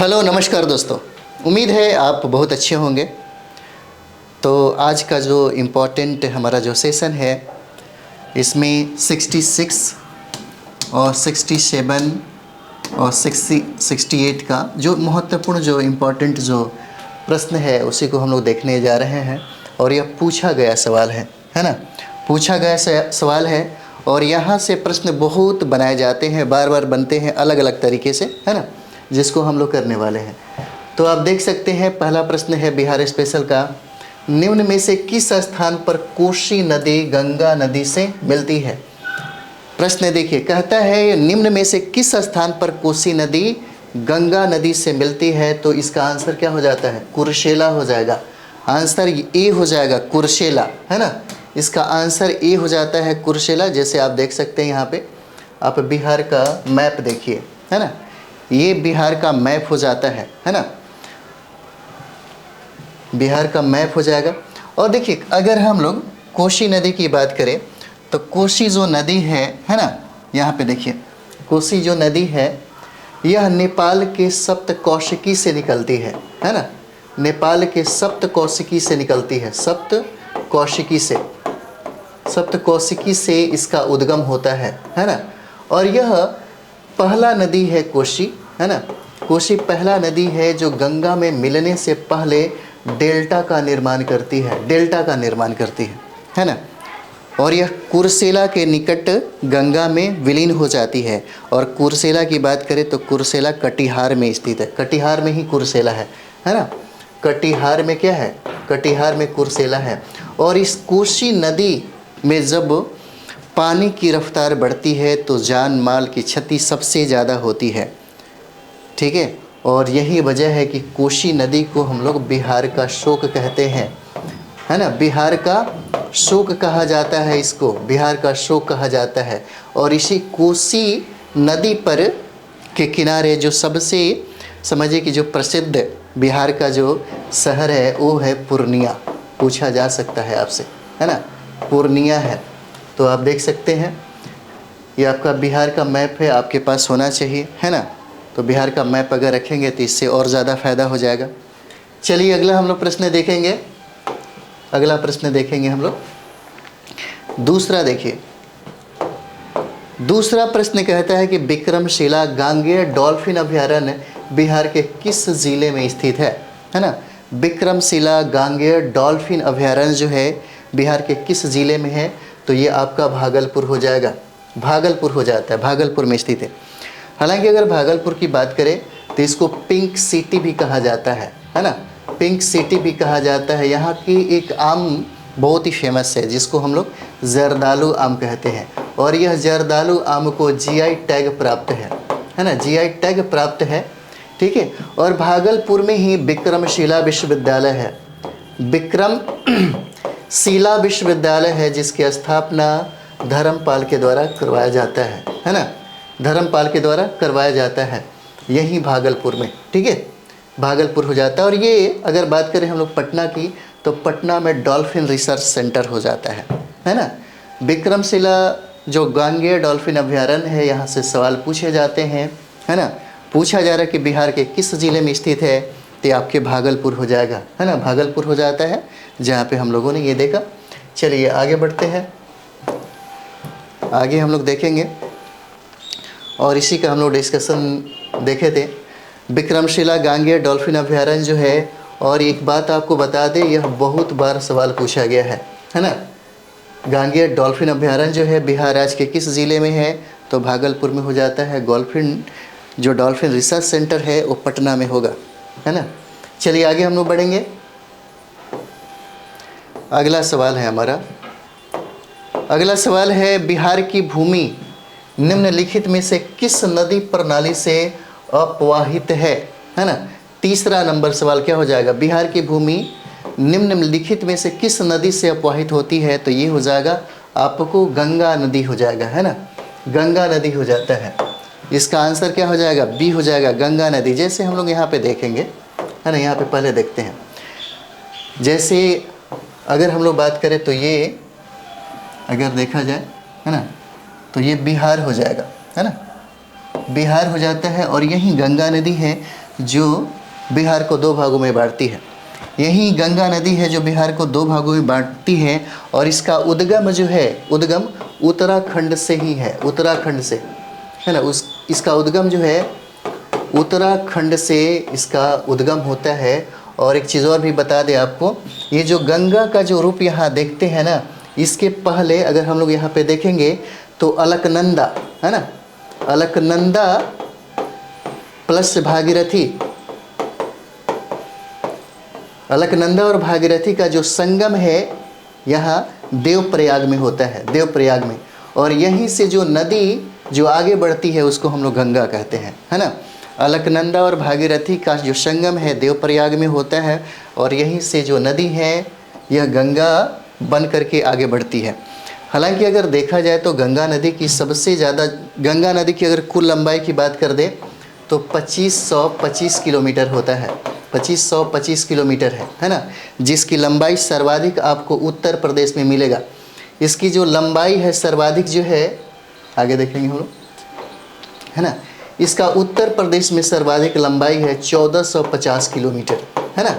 Hello नमस्कार दोस्तों, उम्मीद है आप बहुत अच्छे होंगे। तो आज का जो इम्पोर्टेंट हमारा जो सेशन है इसमें 66 और 67 और 68 का जो महत्वपूर्ण जो इम्पोर्टेंट जो प्रश्न है उसी को हम लोग देखने जा रहे हैं। और यह पूछा गया सवाल है ना, पूछा गया सवाल है। और यहाँ से प्रश्न बहुत बनाए जाते हैं, बार बार बनते हैं अलग अलग तरीके से, है ना, जिसको हम लोग करने वाले हैं। तो आप देख सकते हैं पहला प्रश्न है बिहार स्पेशल का, निम्न में से किस स्थान पर कोसी नदी गंगा नदी से मिलती है। प्रश्न देखिए, कहता है निम्न में से किस स्थान पर कोसी नदी गंगा नदी से मिलती है। तो इसका आंसर क्या हो जाता है, कुर्सेला हो जाएगा। आंसर ए हो जाएगा कुर्सेला, है ना। इसका आंसर ए हो जाता है कुर्सेला। जैसे आप देख सकते हैं यहाँ पे आप बिहार का मैप देखिए, है ना, ये बिहार का मैप हो जाता है ना, बिहार का मैप हो जाएगा। और देखिए अगर हम लोग कोसी नदी की बात करें तो कोसी जो नदी है ना, यहाँ पे देखिए कोसी जो नदी है यह नेपाल के सप्तकौशिकी से निकलती है ना, नेपाल के सप्तकौशिकी से निकलती है, सप्तकौशिकी से इसका उद्गम होता है ना। और यह पहला नदी है कोसी, है ना, कोसी पहला नदी है जो गंगा में मिलने से पहले डेल्टा का निर्माण करती है ना। और यह कुर्सेला के निकट गंगा में विलीन हो जाती है। और कुर्सेला की बात करें तो कुर्सेला कटिहार में स्थित है, कटिहार में ही कुर्सेला है ना, कटिहार में क्या है, कटिहार में कुर्सेला है। और इस कोसी नदी में जब पानी की रफ्तार बढ़ती है तो जान माल की क्षति सबसे ज़्यादा होती है, ठीक है। और यही वजह है कि कोसी नदी को हम लोग बिहार का शोक कहते हैं, है ना, बिहार का शोक कहा जाता है, इसको बिहार का शोक कहा जाता है। और इसी कोसी नदी पर के किनारे जो सबसे समझिए कि जो प्रसिद्ध बिहार का जो शहर है वो है पूर्णिया, पूछा जा सकता है आपसे, है ना, पूर्णिया है। तो आप देख सकते हैं ये आपका बिहार का मैप है, आपके पास होना चाहिए, है ना। तो बिहार का मैप अगर रखेंगे तो इससे और ज़्यादा फ़ायदा हो जाएगा। चलिए अगला हम लोग प्रश्न देखेंगे, अगला प्रश्न देखेंगे हम लोग। दूसरा देखिए, दूसरा प्रश्न कहता है कि विक्रमशिला गांगेय डॉल्फिन अभयारण्य बिहार के किस ज़िले में स्थित है ना। विक्रमशिला गांगेय डॉल्फिन अभयारण्य जो है बिहार के किस ज़िले में है। तो ये आपका भागलपुर हो जाएगा, भागलपुर हो जाता है, भागलपुर में स्थित है। हालांकि अगर भागलपुर की बात करें तो इसको पिंक सिटी भी कहा जाता है ना, पिंक सिटी भी कहा जाता है। यहाँ की एक आम बहुत ही फेमस है जिसको हम लोग जर्दालू आम कहते हैं। और यह जर्दालू आम को जीआई टैग प्राप्त है ना, जीआई टैग प्राप्त है, ठीक है। और भागलपुर में ही विक्रमशिला विश्वविद्यालय है, विक्रमशिला विश्वविद्यालय है जिसकी स्थापना धर्मपाल के द्वारा करवाया जाता है ना, धर्मपाल के द्वारा करवाया जाता है यही भागलपुर में, ठीक है, भागलपुर हो जाता है। और ये अगर बात करें हम लोग पटना की तो पटना में डॉल्फिन रिसर्च सेंटर हो जाता है ना। विक्रमशिला जो गांगेय डॉल्फिन अभयारण्य है यहाँ से सवाल पूछे जाते हैं, है ना। पूछा जा रहा है कि बिहार के किस ज़िले में स्थित है, तो आपके भागलपुर हो जाएगा, है ना, भागलपुर हो जाता है जहाँ पे हम लोगों ने ये देखा। चलिए आगे बढ़ते हैं, आगे हम लोग देखेंगे। और इसी का हम लोग डिस्कशन देखे थे, विक्रमशिला गांगेय डॉल्फिन अभयारण्य जो है। और एक बात आपको बता दें, यह बहुत बार सवाल पूछा गया है ना। गांगेय डॉल्फिन अभयारण्य जो है बिहार राज्य के किस ज़िले में है, तो भागलपुर में हो जाता है। जो डॉल्फिन रिसर्च सेंटर है वो पटना में होगा, है ना। चलिए आगे हम लोग बढ़ेंगे। अगला सवाल है हमारा, अगला सवाल है बिहार की भूमि निम्नलिखित में से किस नदी प्रणाली से अपवाहित है ना। तीसरा नंबर सवाल क्या हो जाएगा, बिहार की भूमि निम्नलिखित में से किस नदी से अपवाहित होती है। तो ये हो जाएगा आपको गंगा नदी हो जाएगा, है ना, गंगा नदी हो जाता है। इसका आंसर क्या हो जाएगा, बी हो जाएगा, गंगा नदी। जैसे हम लोग यहाँ पे देखेंगे, है ना, यहाँ पे पहले देखते हैं। जैसे अगर हम लोग बात करें तो ये अगर देखा जाए, है ना, तो ये बिहार हो जाएगा, है ना, बिहार हो जाता है। और यही गंगा नदी है जो बिहार को दो भागों में बांटती है। यही गंगा नदी है जो बिहार को दो भागों में बांटती है और इसका उद्गम जो है, उद्गम उत्तराखंड से ही है, उत्तराखंड से, है ना। इसका उद्गम जो है उत्तराखंड से इसका उद्गम होता है। और एक चीज़ और भी बता दें आपको, ये जो गंगा का जो रूप यहाँ देखते हैं ना, इसके पहले अगर हम लोग यहाँ पे देखेंगे तो अलकनंदा, है ना, अलकनंदा प्लस भागीरथी, अलकनंदा और भागीरथी का जो संगम है यहाँ देवप्रयाग में होता है, देवप्रयाग में। और यहीं से जो नदी जो आगे बढ़ती है उसको हम लोग गंगा कहते हैं, है ना। अलकनंदा और भागीरथी का जो संगम है देवप्रयाग में होता है और यहीं से जो नदी है यह गंगा बन करके आगे बढ़ती है। हालांकि अगर देखा जाए तो गंगा नदी की सबसे ज़्यादा, गंगा नदी की अगर कुल लंबाई की बात कर दे तो 2525 किलोमीटर होता है, 2525 किलोमीटर है ना, जिसकी लंबाई सर्वाधिक आपको उत्तर प्रदेश में मिलेगा। इसकी जो लंबाई है सर्वाधिक जो है, आगे देखेंगे हम लोग, है ना, इसका उत्तर प्रदेश में सर्वाधिक लंबाई है 1450 किलोमीटर, है ना।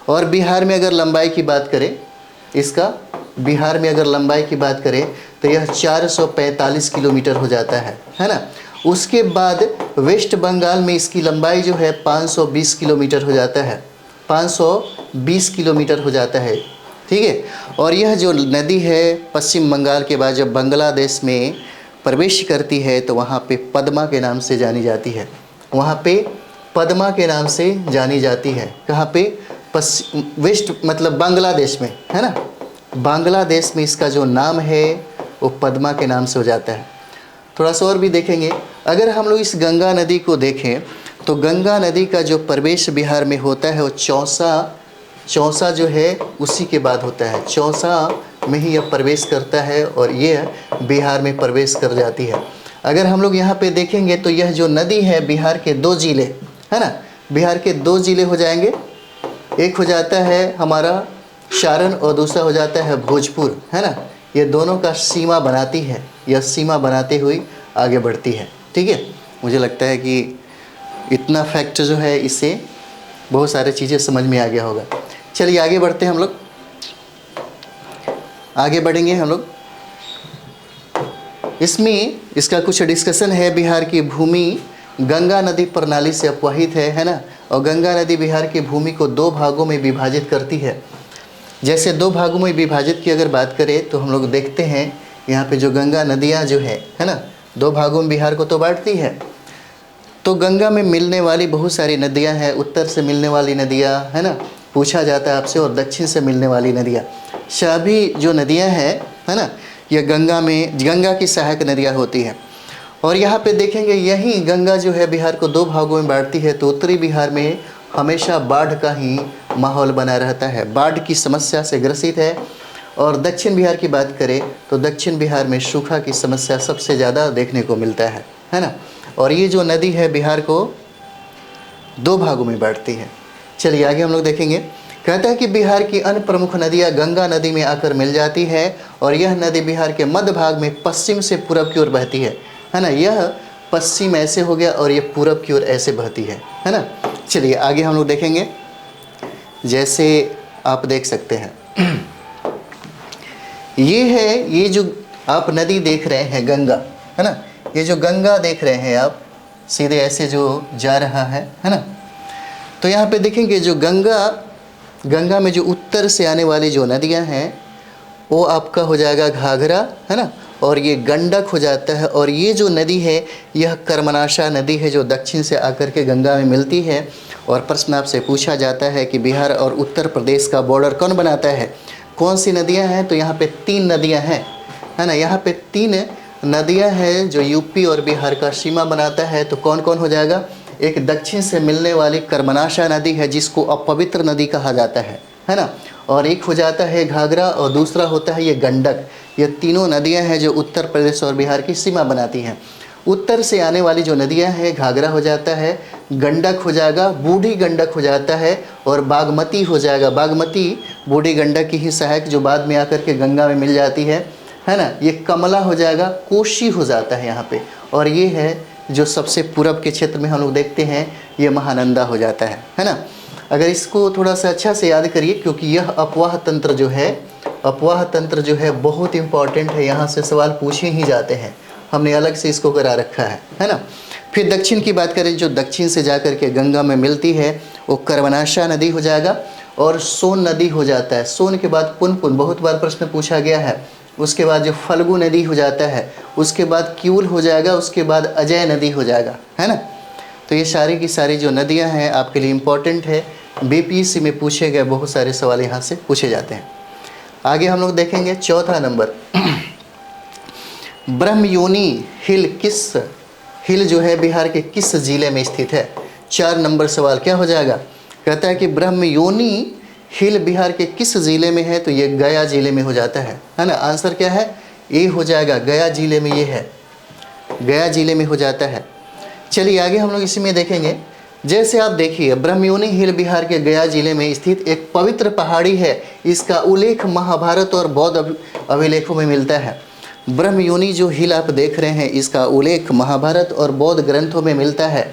और बिहार में अगर लंबाई की बात करें, इसका बिहार में अगर लंबाई की बात करें तो यह 445 किलोमीटर हो जाता है ना। उसके बाद वेस्ट बंगाल में इसकी लंबाई जो है 520 किलोमीटर हो जाता है, 520 किलोमीटर हो जाता है, ठीक है। और यह जो नदी है पश्चिम बंगाल के बाद जब बांग्लादेश में प्रवेश करती है तो वहाँ पे पद्मा के नाम से जानी जाती है, वहाँ पे पद्मा के नाम से जानी जाती है। कहाँ पे? वेस्ट मतलब बांग्लादेश में, है ना, बांग्लादेश में इसका जो नाम है वो पद्मा के नाम से हो जाता है। थोड़ा सा और भी देखेंगे, अगर हम लोग इस गंगा नदी को देखें तो गंगा नदी का जो प्रवेश बिहार में होता है वो चौसा जो है उसी के बाद होता है, चौसा में ही यह प्रवेश करता है और ये बिहार में प्रवेश कर जाती है। अगर हम लोग यहाँ पे देखेंगे तो यह जो नदी है बिहार के दो ज़िले, है ना, बिहार के दो ज़िले हो जाएंगे, एक हो जाता है हमारा सारण और दूसरा हो जाता है भोजपुर, है ना। ये दोनों का सीमा बनाती है, यह सीमा बनाते हुए आगे बढ़ती है, ठीक है। मुझे लगता है कि इतना फैक्ट जो है इससे बहुत सारी चीज़ें समझ में आ गया होगा। चलिए आगे बढ़ते हैं हम लोग, आगे बढ़ेंगे हम लोग। इसमें इसका कुछ डिस्कशन है। बिहार की भूमि गंगा नदी प्रणाली से अपवाहित है ना, और गंगा नदी बिहार की भूमि को दो भागों में विभाजित करती है। जैसे दो भागों में विभाजित की अगर बात करें तो हम लोग देखते हैं यहाँ पे जो गंगा नदियाँ जो है ना, दो भागों में बिहार को तो बांटती है। तो गंगा में मिलने वाली बहुत सारी नदियाँ हैं, उत्तर से मिलने वाली नदियाँ, है ना, पूछा जाता है आपसे, और दक्षिण से मिलने वाली नदियाँ। सभी जो नदियाँ हैं, है ना, यह गंगा की सहायक नदियाँ होती हैं। और यहाँ पे देखेंगे यही गंगा जो है बिहार को दो भागों में बांटती है। तो उत्तरी बिहार में हमेशा बाढ़ का ही माहौल बना रहता है, बाढ़ की समस्या से ग्रसित है। और दक्षिण बिहार की बात करें तो दक्षिण बिहार में सूखा की समस्या सबसे ज़्यादा देखने को मिलता है ना। और ये जो नदी है बिहार को दो भागों में बांटती है। चलिए आगे हम लोग देखेंगे। कहता है कि बिहार की अन्य प्रमुख नदियाँ गंगा नदी में आकर मिल जाती है और यह नदी बिहार के मध्य भाग में पश्चिम से पूरब की ओर बहती है ना। यह पश्चिम ऐसे हो गया और ये पूरब की ओर ऐसे बहती है ना। चलिए आगे हम लोग देखेंगे। जैसे आप देख सकते हैं ये जो आप नदी देख रहे हैं गंगा, है ना, ये जो गंगा देख रहे हैं आप सीधे ऐसे जो जा रहा है ना। तो यहाँ पे देखेंगे जो गंगा में जो उत्तर से आने वाली जो नदियाँ हैं वो आपका हो जाएगा घाघरा, है ना, और ये गंडक हो जाता है। और ये जो नदी है यह कर्मनाशा नदी है जो दक्षिण से आकर के गंगा में मिलती है। और प्रश्न आपसे पूछा जाता है कि बिहार और उत्तर प्रदेश का बॉर्डर कौन बनाता है, कौन सी नदियां हैं? तो यहाँ पे तीन नदियां हैं, है ना। यहाँ पे तीन नदियां हैं जो यूपी और बिहार का सीमा बनाता है। तो कौन कौन हो जाएगा? एक दक्षिण से मिलने वाली कर्मनाशा नदी है जिसको अपवित्र नदी कहा जाता है ना। और एक हो जाता है घाघरा और दूसरा होता है ये गंडक। ये तीनों नदियां हैं जो उत्तर प्रदेश और बिहार की सीमा बनाती हैं। उत्तर से आने वाली जो नदियां हैं घाघरा हो जाता है, गंडक हो जाएगा, बूढ़ी गंडक हो जाता है और बागमती हो जाएगा। बागमती बूढ़ी गंडक की ही सहायक जो बाद में आकर के गंगा में मिल जाती है ना। ये कमला हो जाएगा, कोशी हो जाता है यहाँ पे। और ये है जो सबसे पूरब के क्षेत्र में हम लोग देखते हैं, ये महानंदा हो जाता है ना। अगर इसको थोड़ा सा अच्छा से याद करिए, क्योंकि यह अपवाह तंत्र जो है, अपवाह तंत्र जो है बहुत इंपॉर्टेंट है, यहाँ से सवाल पूछे ही जाते हैं, हमने अलग से इसको करा रखा है ना। फिर दक्षिण की बात करें, जो दक्षिण से जा कर के गंगा में मिलती है वो कर्मनाशा नदी हो जाएगा और सोन नदी हो जाता है। सोन के बाद पुनपुन, बहुत बार प्रश्न पूछा गया है। उसके बाद जो फल्गु नदी हो जाता है, उसके बाद क्यूल हो जाएगा, उसके बाद अजय नदी हो जाएगा, है ना। तो ये सारी की सारी जो नदियां हैं आपके लिए इम्पोर्टेंट है, बीपीएससी में पूछे गए बहुत सारे सवाल यहाँ से पूछे जाते हैं। आगे हम लोग देखेंगे चौथा नंबर, ब्रह्मयोनी हिल किस, हिल जो है बिहार के किस जिले में स्थित है। 4 नंबर सवाल क्या हो जाएगा, कहता है कि ब्रह्मयोनी हिल बिहार के किस ज़िले में है, तो ये गया ज़िले में हो जाता है ना। आंसर क्या है, ए हो जाएगा, गया ज़िले में ये है, गया ज़िले में हो जाता है। चलिए आगे हम लोग इसी में देखेंगे। जैसे आप देखिए, ब्रह्मयोनी हिल बिहार के गया ज़िले में स्थित एक पवित्र पहाड़ी है, इसका उल्लेख महाभारत और बौद्ध अभिलेखों में मिलता है। ब्रह्मयोनी जो हिल आप देख रहे हैं, इसका उल्लेख महाभारत और बौद्ध ग्रंथों में मिलता है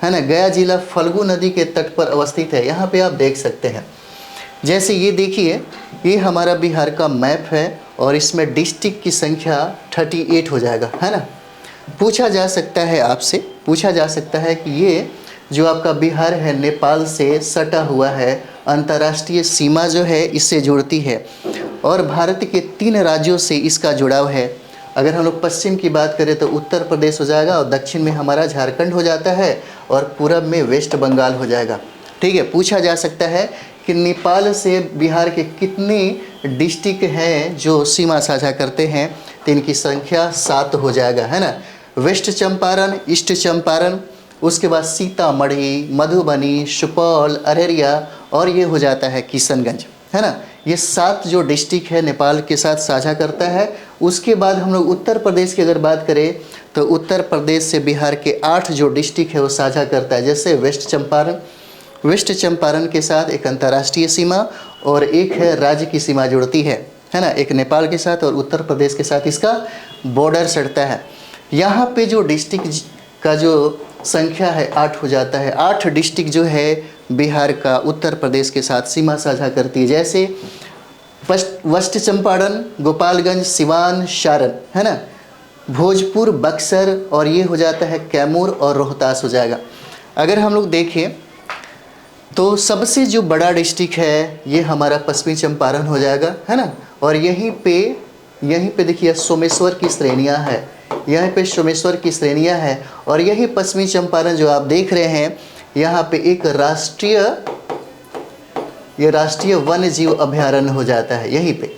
ना। गया जिला फल्गु नदी के तट पर अवस्थित है, यहाँ पे आप देख सकते हैं। जैसे ये देखिए, ये हमारा बिहार का मैप है और इसमें डिस्ट्रिक्ट की संख्या 38 हो जाएगा, है ना। पूछा जा सकता है आपसे, पूछा जा सकता है कि ये जो आपका बिहार है नेपाल से सटा हुआ है, अंतर्राष्ट्रीय सीमा जो है इससे जुड़ती है और भारत के 3 राज्यों से इसका जुड़ाव है। अगर हम लोग पश्चिम की बात करें तो उत्तर प्रदेश हो जाएगा और दक्षिण में हमारा झारखंड हो जाता है और पूरब में वेस्ट बंगाल हो जाएगा, ठीक है। पूछा जा सकता है कि नेपाल से बिहार के कितने डिस्ट्रिक्ट हैं जो सीमा साझा करते हैं, तो इनकी संख्या 7 हो जाएगा, है ना। वेस्ट चंपारण, ईस्ट चंपारण, उसके बाद सीतामढ़ी, मधुबनी, सुपौल, अररिया और ये हो जाता है किशनगंज, है ना। ये 7 जो डिस्ट्रिक्ट है नेपाल के साथ साझा करता है। उसके बाद हम लोग उत्तर प्रदेश की अगर बात करें तो उत्तर प्रदेश से बिहार के 8 जो डिस्ट्रिक्ट है वो साझा करता है। जैसे वेस्ट चंपारण, वेस्ट चंपारण के साथ एक अंतर्राष्ट्रीय सीमा और एक है राज्य की सीमा जुड़ती है ना, एक नेपाल के साथ और उत्तर प्रदेश के साथ इसका बॉर्डर सटता है। यहाँ पे जो डिस्ट्रिक्ट का जो संख्या है 8 हो जाता है। 8 डिस्ट्रिक्ट जो है बिहार का उत्तर प्रदेश के साथ सीमा साझा करती है। जैसे वेस्ट चंपारण, गोपालगंज, सिवान, सारण, है ना, भोजपुर, बक्सर और ये हो जाता है कैमूर और रोहतास हो जाएगा। अगर हम लोग देखें तो सबसे जो बड़ा डिस्ट्रिक्ट है ये हमारा पश्चिमी चंपारण हो जाएगा, है ना। और यहीं पे देखिए सोमेश्वर की श्रेणियाँ है, यहाँ पे सोमेश्वर की श्रेणियाँ है और यही पश्चिमी चंपारण जो आप देख रहे हैं, यहाँ पे एक राष्ट्रीय वन्य जीव अभयारण्य हो जाता है यहीं पे।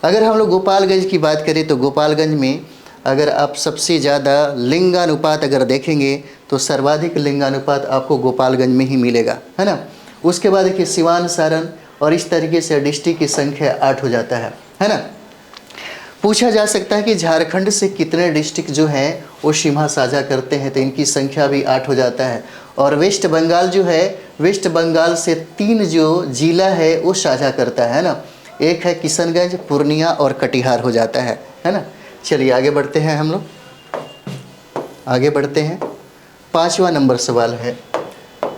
अगर हम लोग गोपालगंज की बात करें तो गोपालगंज में अगर आप सबसे ज़्यादा लिंगानुपात अगर देखेंगे तो सर्वाधिक लिंगानुपात आपको गोपालगंज में ही मिलेगा, है ना। उसके बाद देखिए सिवान, सारण और इस तरीके से डिस्ट्रिक्ट की संख्या 8 हो जाता है ना। पूछा जा सकता है कि झारखंड से कितने डिस्ट्रिक्ट जो हैं वो सीमा साझा करते हैं, तो इनकी संख्या भी 8 हो जाता है। और वेस्ट बंगाल जो है, वेस्ट बंगाल से 3 जो जिला है वो साझा करता है ना। एक है किशनगंज, पूर्णिया और कटिहार हो जाता है ना। चलिए आगे बढ़ते हैं, हम लोग आगे बढ़ते हैं। 5वां नंबर सवाल है।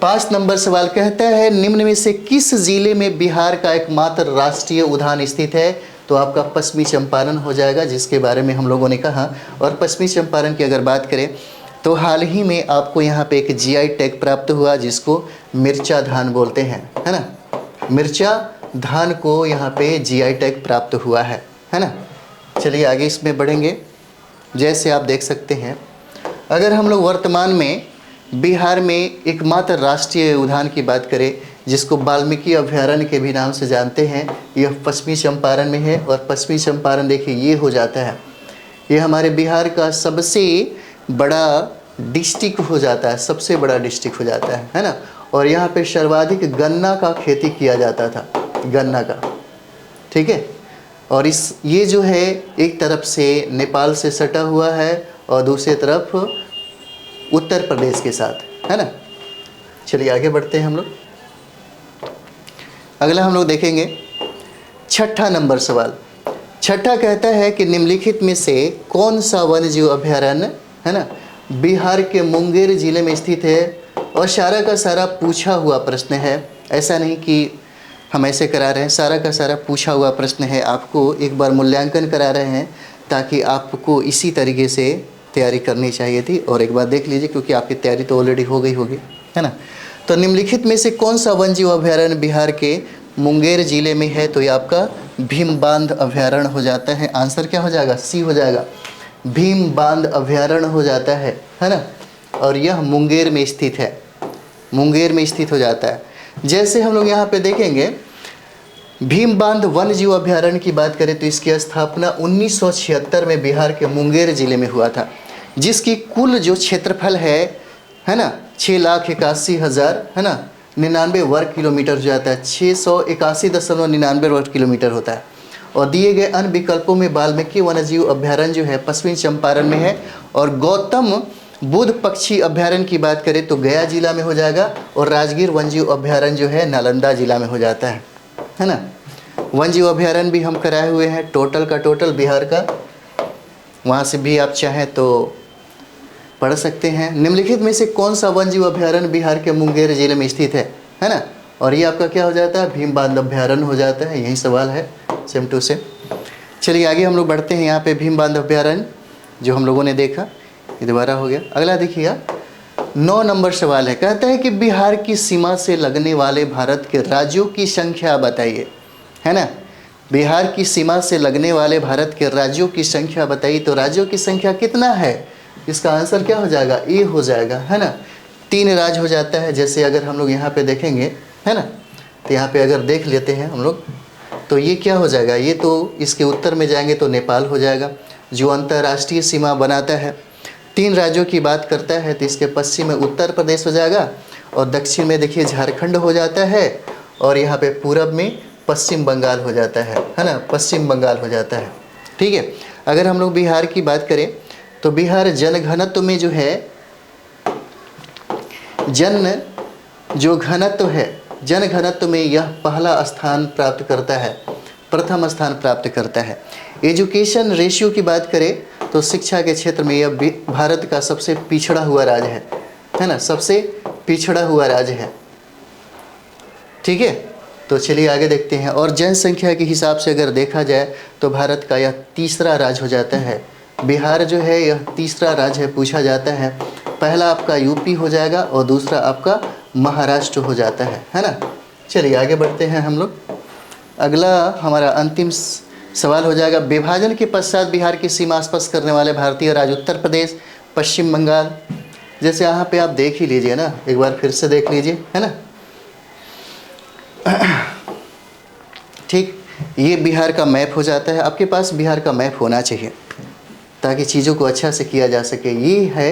5 नंबर सवाल कहता है निम्न में से किस जिले में बिहार का एकमात्र राष्ट्रीय उद्यान स्थित है, तो आपका पश्चिमी चंपारण हो जाएगा, जिसके बारे में हम लोगों ने कहा। और पश्चिमी चंपारण की अगर बात करें तो हाल ही में आपको यहाँ पे एक जीआई टैग प्राप्त हुआ जिसको मिर्चा धान बोलते हैं, है ना। मिर्चा धान को यहाँ पे जीआई टैग प्राप्त हुआ है ना। चलिए आगे इसमें बढ़ेंगे। जैसे आप देख सकते हैं, अगर हम लोग वर्तमान में बिहार में एकमात्र राष्ट्रीय उद्यान की बात करें जिसको वाल्मीकि अभयारण्य के भी नाम से जानते हैं, यह पश्चिमी चंपारण में है। और पश्चिमी चंपारण देखिए ये हो जाता है, ये हमारे बिहार का सबसे बड़ा डिस्ट्रिक्ट हो जाता है, सबसे बड़ा डिस्ट्रिक्ट हो जाता है ना। और यहाँ पे सर्वाधिक गन्ना का खेती किया जाता था, गन्ना का, ठीक है। और ये जो है एक तरफ से नेपाल से सटा हुआ है और दूसरी तरफ उत्तर प्रदेश के साथ, है ना। चलिए आगे बढ़ते हैं हम लोग। अगला हम लोग देखेंगे 6ठा नंबर सवाल। 6ठा कहता है कि निम्नलिखित में से कौन सा वन्यजीव अभयारण्य, है ना, बिहार के मुंगेर जिले में स्थित है और सारा का सारा पूछा हुआ प्रश्न है। ऐसा नहीं कि हम ऐसे करा रहे हैं, सारा का सारा पूछा हुआ प्रश्न है, आपको एक बार मूल्यांकन करा रहे हैं ताकि आपको इसी तरीके से तैयारी करनी चाहिए थी। और एक बार देख लीजिए क्योंकि आपकी तैयारी तो ऑलरेडी हो गई होगी, है ना। तो निम्नलिखित में से कौन सा वन जीव अभयारण्य बिहार के मुंगेर जिले में है? तो ये आपका भीम बांध अभयारण्य हो जाता है। आंसर क्या हो जाएगा? सी हो जाएगा, भीम बांध अभयारण्य हो जाता है ना। और यह मुंगेर में स्थित है, मुंगेर में स्थित हो जाता है। जैसे हम लोग यहाँ पे देखेंगे भीम बांध वन्य जीव अभयारण्य की बात करें तो इसकी स्थापना 1976 में बिहार के मुंगेर जिले में हुआ था, जिसकी कुल जो क्षेत्रफल है ना 6,81,000 है ना 99 वर्ग किलोमीटर हो जाता है, 681.99 वर्ग किलोमीटर होता है। और दिए गए अन्य विकल्पों में वाल्मीकि वन्यजीव अभयारण्य जो है पश्चिमी चंपारण में है, और गौतम बुद्ध पक्षी अभयारण्य की बात करें तो गया जिला में हो जाएगा, और राजगीर वन्यजीव अभयारण्य जो है नालंदा जिला में हो जाता है ना। वन्यजीव अभयारण्य भी हम कराए हुए हैं, टोटल का टोटल बिहार का, वहाँ से भी आप चाहें तो पढ़ सकते हैं। निम्नलिखित में से कौन सा वन्यजीव अभयारण्य बिहार के मुंगेर जिले में स्थित है ना। और ये आपका क्या हो जाता है? भीम बांध अभयारण्य हो जाता है। यही सवाल है सेम टू सेम। चलिए आगे हम लोग बढ़ते हैं। यहाँ पे भीम बांध अभयारण्य जो हम लोगों ने देखा, ये दोबारा हो गया। अगला देखिएगा 9 नंबर सवाल है, कहता है कि बिहार की सीमा से लगने वाले भारत के राज्यों की संख्या बताइए, है ना। बिहार की सीमा से लगने वाले भारत के राज्यों की संख्या बताइए। तो राज्यों की संख्या कितना है? इसका आंसर क्या हो जाएगा? ए हो जाएगा, है ना। 3 राज्य हो जाता है। जैसे अगर हम लोग यहाँ पे देखेंगे, है ना, तो यहाँ पे अगर देख लेते हैं हम लोग तो ये क्या हो जाएगा? ये तो इसके उत्तर में जाएंगे तो नेपाल हो जाएगा जो अंतर्राष्ट्रीय सीमा बनाता है। 3 राज्यों की बात करता है तो इसके पश्चिम में उत्तर प्रदेश हो जाएगा, और दक्षिण में देखिए झारखंड हो जाता है, और यहाँ पे पूरब में पश्चिम बंगाल हो जाता है ना, पश्चिम बंगाल हो जाता है। ठीक है। अगर हम लोग बिहार की बात करें तो बिहार जनघनत्व में जो है, जनघनत्व में यह पहला स्थान प्राप्त करता है, प्रथम स्थान प्राप्त करता है। एजुकेशन रेशियो की बात करें तो शिक्षा के क्षेत्र में यह भारत का सबसे पिछड़ा हुआ राज्य है ना, सबसे पिछड़ा हुआ राज्य है। ठीक है। तो चलिए आगे देखते हैं। और जनसंख्या के हिसाब से अगर देखा जाए तो भारत का यह तीसरा राज्य हो जाता है। बिहार जो है यह तीसरा राज्य है पूछा जाता है। पहला आपका यूपी हो जाएगा और दूसरा आपका महाराष्ट्र हो जाता है ना। चलिए आगे बढ़ते हैं हम लोग। अगला हमारा अंतिम सवाल हो जाएगा, विभाजन के पश्चात बिहार की सीमा स्पर्श करने वाले भारतीय राज्य उत्तर प्रदेश, पश्चिम बंगाल। जैसे यहाँ पे आप देख ही लीजिए ना, एक बार फिर से देख लीजिए, है ना। ठीक, ये बिहार का मैप हो जाता है। आपके पास बिहार का मैप होना चाहिए ताकि चीज़ों को अच्छा से किया जा सके। ये है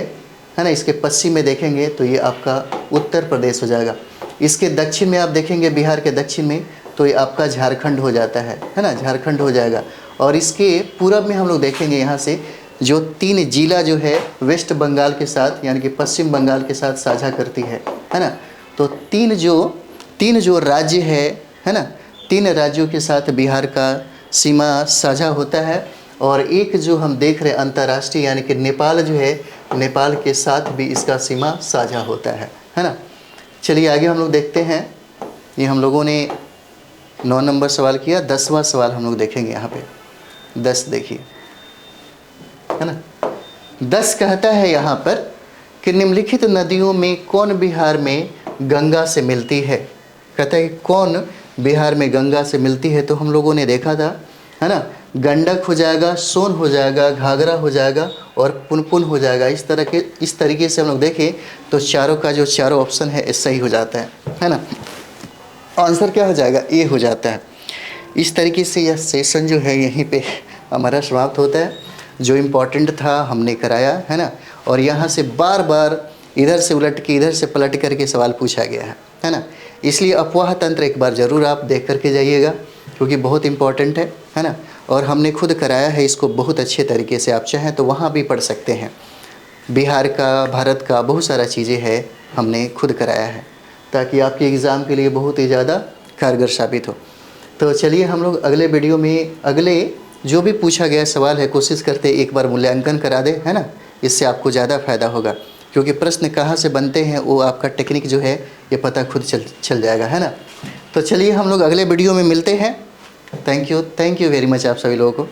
ना, इसके पश्चिम में देखेंगे तो ये आपका उत्तर प्रदेश हो जाएगा। इसके दक्षिण में आप देखेंगे, बिहार के दक्षिण में, तो ये आपका झारखंड हो जाता है ना, झारखंड हो जाएगा। और इसके पूरब में हम लोग देखेंगे यहाँ से जो 3 जिला जो है वेस्ट बंगाल के साथ यानी कि पश्चिम बंगाल के साथ साझा करती है ना। तो 3 जो राज्य है ना, 3 राज्यों के साथ बिहार का सीमा साझा होता है। और एक जो हम देख रहे हैं अंतर्राष्ट्रीय यानी कि नेपाल जो है, नेपाल के साथ भी इसका सीमा साझा होता है ना। चलिए आगे हम लोग देखते हैं। ये हम लोगों ने 9 नंबर सवाल किया। 10वां सवाल हम लोग देखेंगे यहाँ पे। 10 देखिए, है ना। 10 कहता है यहाँ पर कि निम्नलिखित नदियों में कौन बिहार में गंगा से मिलती है। कहता है कि कौन बिहार में गंगा से मिलती है। तो हम लोगों ने देखा था, है ना, गंडक हो जाएगा, सोन हो जाएगा, घाघरा हो जाएगा और पुनपुन हो जाएगा। इस तरीके से हम लोग देखें तो चारों का जो चारों ऑप्शन है सही हो जाता है ना। आंसर क्या हो जाएगा? ए हो जाता है। इस तरीके से यह सेशन जो है यहीं पे हमारा समाप्त होता है। जो इम्पोर्टेंट था हमने कराया, है ना। और यहाँ से बार बार इधर से उलट के इधर से पलट करके सवाल पूछा गया है ना। इसलिए अफवाह तंत्र एक बार ज़रूर आप देख करके जाइएगा क्योंकि बहुत इम्पोर्टेंट है ना। और हमने खुद कराया है इसको बहुत अच्छे तरीके से। आप चाहें तो वहाँ भी पढ़ सकते हैं। बिहार का, भारत का बहुत सारा चीज़ें हैं हमने खुद कराया है ताकि आपके एग्ज़ाम के लिए बहुत ही ज़्यादा कारगर साबित हो। तो चलिए हम लोग अगले वीडियो में अगले जो भी पूछा गया सवाल है कोशिश करते एक बार मूल्यांकन करा दे, है ना। इससे आपको ज़्यादा फ़ायदा होगा, क्योंकि प्रश्न कहाँ से बनते हैं वो आपका टेक्निक जो है ये पता खुद चल जाएगा, है ना। तो चलिए हम लोग अगले वीडियो में मिलते हैं। थैंक यू वेरी मच आप सभी लोगों को।